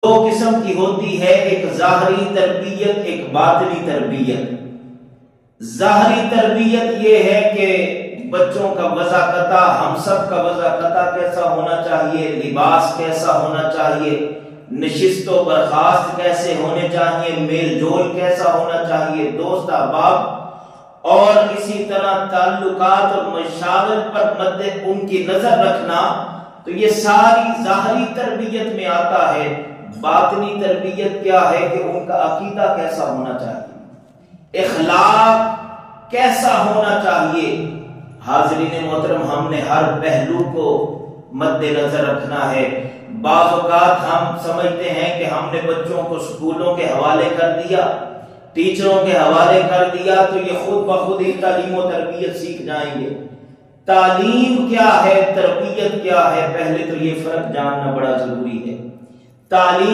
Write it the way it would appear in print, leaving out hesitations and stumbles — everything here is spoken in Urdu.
دو قسم کی ہوتی ہے، ایک ظاہری تربیت، ایک باطنی تربیت۔ ظاہری تربیت یہ ہے کہ بچوں کا وضاقتہ، ہم سب کا وضاقتہ کیسا ہونا چاہیے، لباس کیسا ہونا چاہیے، نشست و برخاست کیسے ہونے چاہیے، میل جول کیسا ہونا چاہیے، دوست احباب اور اسی طرح تعلقات اور مشاغل پر مد ان کی نظر رکھنا، تو یہ ساری ظاہری تربیت میں آتا ہے۔ باطنی تربیت کیا ہے کہ ان کا عقیدہ کیسا ہونا چاہیے، اخلاق کیسا ہونا چاہیے۔ حاضرین محترم، ہم نے ہر پہلو کو مد نظر رکھنا ہے۔ بعض اوقات ہم سمجھتے ہیں کہ ہم نے بچوں کو اسکولوں کے حوالے کر دیا، ٹیچروں کے حوالے کر دیا تو یہ خود بخود ہی تعلیم و تربیت سیکھ جائیں گے۔ تعلیم کیا ہے، تربیت کیا ہے، پہلے تو یہ فرق جاننا بڑا ضروری ہے۔ تعلیم